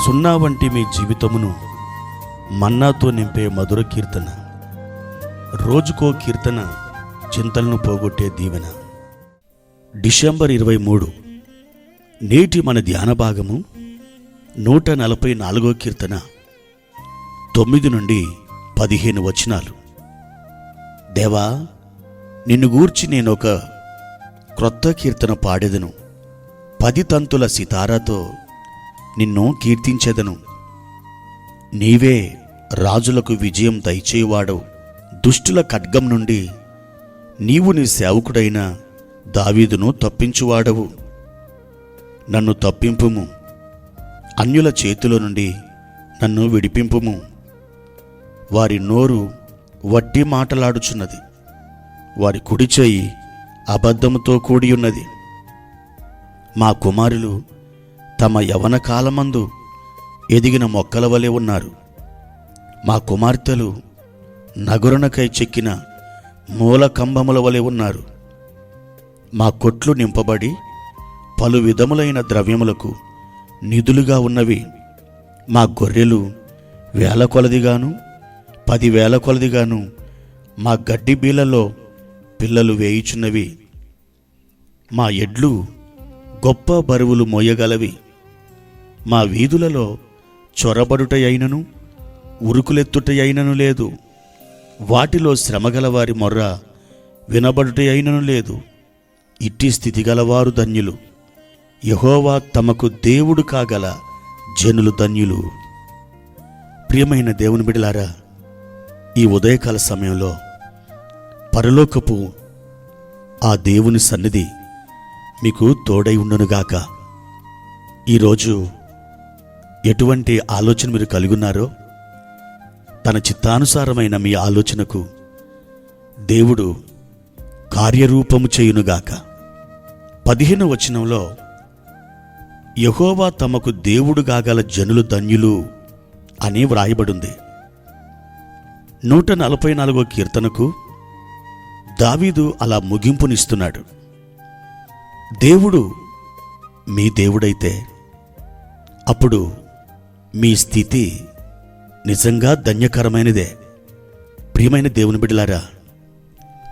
సున్నా వంటి మీ జీవితమును మన్నాతో నింపే మధుర కీర్తన, రోజుకో కీర్తన, చింతలను పోగొట్టే దీవెన. డిసెంబర్ 23. నేటి మన ధ్యాన భాగము 144వ కీర్తన, 9 నుండి 15 వచనాలు. దేవా, నిన్ను గూర్చి నేనొక క్రొత్త కీర్తన పాడెదను, 10 తంతుల సితారాతో నిన్ను కీర్తించెదను. నీవే రాజులకు విజయం దయచేవాడవు, దుష్టుల ఖడ్గం నుండి నీవు నీ సేవకుడైన దావీదును తప్పించువాడవు. నన్ను తప్పింపుము, అన్యుల చేతిలో నుండి నన్ను విడిపింపుము. వారి నోరు వట్టి మాటలాడుచున్నది, వారి కుడి చేయి అబద్ధముతో కూడి ఉన్నది. మా కుమారులు తమ యవన కాలమందు ఎదిగిన మొక్కల వలె ఉన్నారు. మా కుమార్తెలు నగురణకై చెక్కిన మూల కంబముల వలె ఉన్నారు. మా కొట్లు నింపబడి పలు విధములైన ద్రవ్యములకు నిధులుగా ఉన్నవి. మా గొర్రెలు 1000 కొలదిగాను 10,000 కొలదిగాను మా గడ్డి బీలలో పిల్లలు వేయుచున్నవి. మా ఎడ్లు గొప్ప బరువులు మోయగలవి. మా వీధులలో చొరబడుటయైనను ఉరుకులెత్తుటయైనను లేదు. వాటిలో శ్రమగల వారి మొర్ర వినబడుటయైనను లేదు. ఇట్టి స్థితి గలవారు ధన్యులు. యెహోవా తమకు దేవుడు కాగల జనులు ధన్యులు. ప్రియమైన దేవుని బిడ్డలారా, ఈ ఉదయకాల సమయంలో పరలోకపు ఆ దేవుని సన్నిధి మీకు తోడై ఉండునుగాక. ఈరోజు ఎటువంటి ఆలోచన మీరు కలిగి ఉన్నారో, తన చిత్తానుసారమైన మీ ఆలోచనకు దేవుడు కార్యరూపము చేయునుగాక. 15వ వచనంలో యెహోవా తమకు దేవుడు కాగల జనులు ధన్యులు అని వ్రాయబడింది. 144వ కీర్తనకు దావీదు అలా ముగింపునిస్తున్నాడు. దేవుడు మీ దేవుడైతే అప్పుడు మీ స్థితి నిజంగా ధన్యకరమైనదే. ప్రియమైన దేవుని బిడ్డలారా,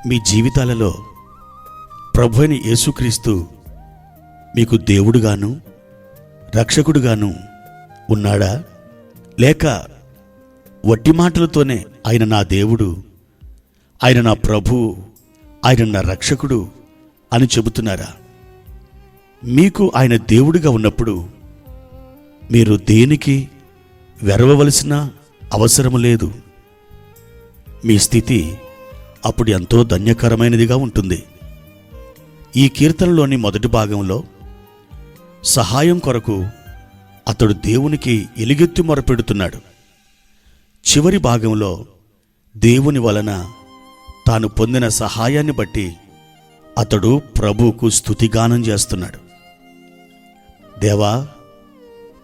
మీ జీవితాలలో ప్రభువైన యేసుక్రీస్తు మీకు దేవుడుగాను రక్షకుడుగాను ఉన్నాడా? లేక వట్టి మాటలతోనే ఆయన నా దేవుడు, ఆయన నా ప్రభువు, ఆయన నా రక్షకుడు అని చెబుతున్నారా? మీకు ఆయన దేవుడిగా ఉన్నప్పుడు మీరు దేనికి వెరవవలసిన అవసరము లేదు. మీ స్థితి అప్పుడు ఎంతో ధన్యకరమైనదిగా ఉంటుంది. ఈ కీర్తనలోని మొదటి భాగంలో సహాయం కొరకు అతడు దేవునికి ఎలుగెత్తి మొరపెడుతున్నాడు. చివరి భాగంలో దేవుని వలన తాను పొందిన సహాయాన్ని బట్టి అతడు ప్రభువుకు స్తుతిగానం చేస్తున్నాడు. దేవా,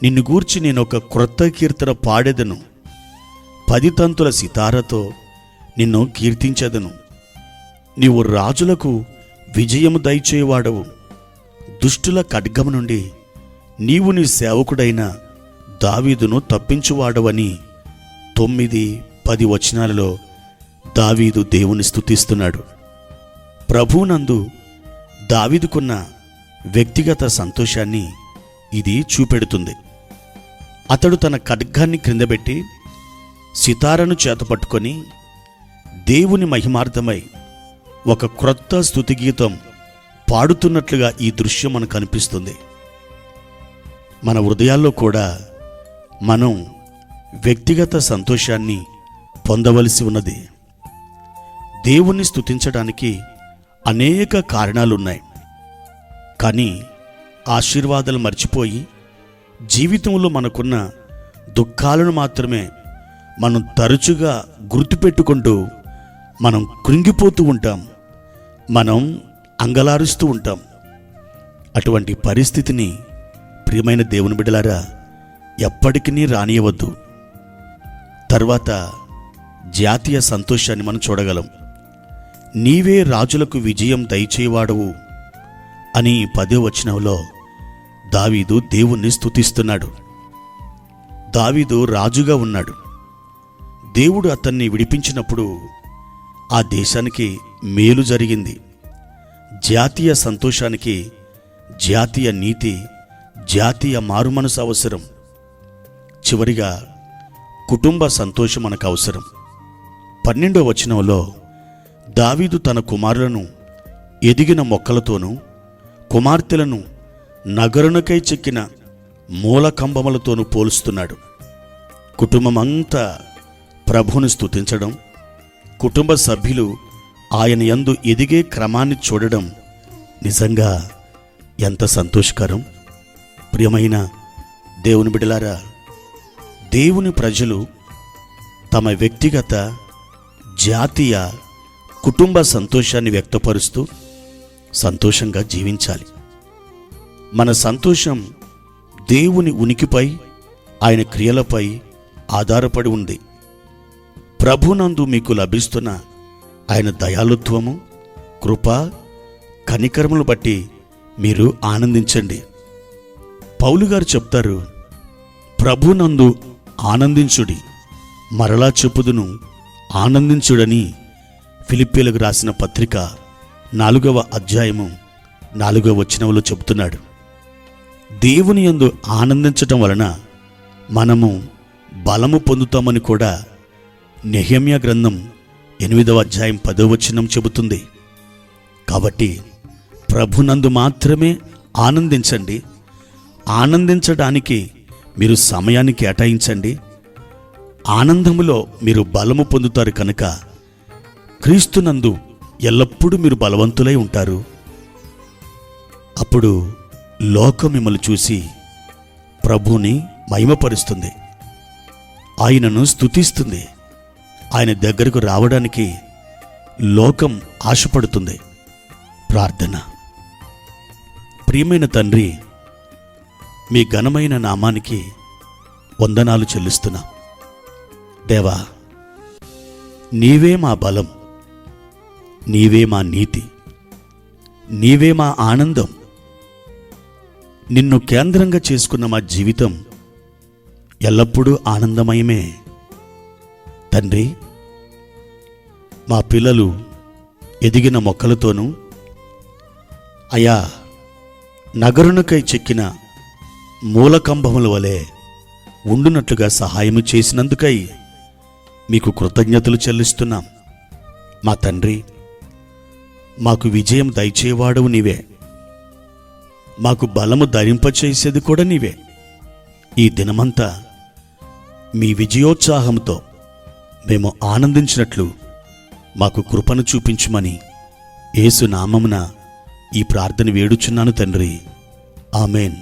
నిన్ను గూర్చి నేనొక క్రొత్త కీర్తన పాడెదను, 10 తంతుల సితారతో నిన్ను కీర్తించెదను. నీవు రాజులకు విజయము దయచేవాడవు, దుష్టుల ఖడ్గము నుండి నీవు నీ సేవకుడైన దావీదును తప్పించువాడవని 9-10 వచనాలలో దావీదు దేవుని స్తుతిస్తున్నాడు. ప్రభువునందు దావీదుకున్న వ్యక్తిగత సంతోషాన్ని ఇది చూపెడుతుంది. అతడు తన ఖడ్గాన్ని క్రిందబెట్టి సితారను చేతపట్టుకొని దేవుని మహిమార్థమై ఒక క్రొత్త స్తుతిగీతం పాడుతున్నట్లుగా ఈ దృశ్యం మనకు కనిపిస్తుంది. మన హృదయాల్లో కూడా మనం వ్యక్తిగత సంతోషాన్ని పొందవలసి ఉన్నది. దేవుణ్ణి స్తుతించడానికి అనేక కారణాలున్నాయి. కానీ ఆశీర్వాదాలు మర్చిపోయి జీవితంలో మనకున్న దుఃఖాలను మాత్రమే మనం తరచుగా గుర్తుపెట్టుకుంటూ మనం కృంగిపోతూ ఉంటాం, మనం అంగలారుస్తూ ఉంటాం. అటువంటి పరిస్థితిని ప్రియమైన దేవుని బిడ్డలారా ఎప్పటికీ రానియవద్దు. తర్వాత జాతీయ సంతోషాన్ని మనం చూడగలం. నీవే రాజులకు విజయం దయచేవాడవు అని 10వ వచనంలో దావీదు దేవుణ్ణి స్తుతిస్తున్నాడు. దావీదు రాజుగా ఉన్నాడు. దేవుడు అతన్ని విడిపించినప్పుడు ఆ దేశానికి మేలు జరిగింది. జాతీయ సంతోషానికి జాతీయ నీతి, జాతీయ మారుమనసు అవసరం. చివరిగా కుటుంబ సంతోషం మనకు అవసరం. 12వ వచనంలో దావీదు తన కుమారులను ఎదిగిన మొక్కలతోనూ కుమార్తెలను నగరునకై చెక్కిన మూలకంబములతోనూ పోలుస్తున్నాడు. కుటుంబమంతా ప్రభువుని స్తుతించడం, కుటుంబ సభ్యులు ఆయన యందు ఎదిగే క్రమాన్ని చూడడం నిజంగా ఎంత సంతోషకరం. ప్రియమైన దేవుని బిడ్డలారా, దేవుని ప్రజలు తమ వ్యక్తిగత, జాతీయ, కుటుంబ సంతోషాన్ని వ్యక్తపరుస్తూ సంతోషంగా జీవించాలి. మన సంతోషం దేవుని ఉనికిపై, ఆయన క్రియలపై ఆధారపడి ఉంది. ప్రభునందు మీకు లభిస్తున్న ఆయన దయాళుత్వము, కృప, కనికరములు బట్టి మీరు ఆనందించండి. పౌలు గారు చెప్తారు, ప్రభునందు ఆనందించుడి, మరలా చెప్పుదును ఆనందించుడని ఫిలిప్పీలకు రాసిన పత్రిక 4వ అధ్యాయము 4వ వచనంలో చెబుతున్నాడు. దేవుని యందు ఆనందించటం వలన మనము బలము పొందుతామని కూడా నెహెమ్యా గ్రంథం 8వ అధ్యాయం 10వ వచనం చెబుతుంది. కాబట్టి ప్రభునందు మాత్రమే ఆనందించండి. ఆనందించడానికి మీరు సమయాన్ని కేటాయించండి. ఆనందములో మీరు బలము పొందుతారు కనుక క్రీస్తునందు ఎల్లప్పుడూ మీరు బలవంతులై ఉంటారు. అప్పుడు లోకం మిమ్మల్ని చూసి ప్రభువుని మహిమపరుస్తుంది, ఆయనను స్తుతిస్తుంది. ఆయన దగ్గరకు రావడానికి లోకం ఆశపడుతుంది. ప్రార్థన. ప్రియమైన తండ్రి, మీ ఘనమైన నామానికి వందనాలు చెల్లిస్తున్నా. దేవా, నీవే మా బలం, నీవే మా నీతి, నీవే మా ఆనందం. నిన్ను కేంద్రంగా చేసుకున్న మా జీవితం ఎల్లప్పుడూ ఆనందమయమే. తండ్రి, మా పిల్లలు ఎదిగిన మొక్కలతోనూ అయా నగరునకై చెక్కిన మూలకంబముల వలె ఉండునట్లుగా సహాయము చేసినందుకై మీకు కృతజ్ఞతలు చెల్లిస్తున్నాం. మా తండ్రి, మాకు విజయం దయచేవాడవు నీవే, మాకు బలము ధరింపచేసేది కూడా నీవే. ఈ దినమంతా మీ విజయోత్సాహంతో మేము ఆనందించినట్లు మాకు కృపను చూపించుమని యేసు నామమున ఈ ప్రార్థన వేడుచున్నాను తండ్రి. ఆమెన్.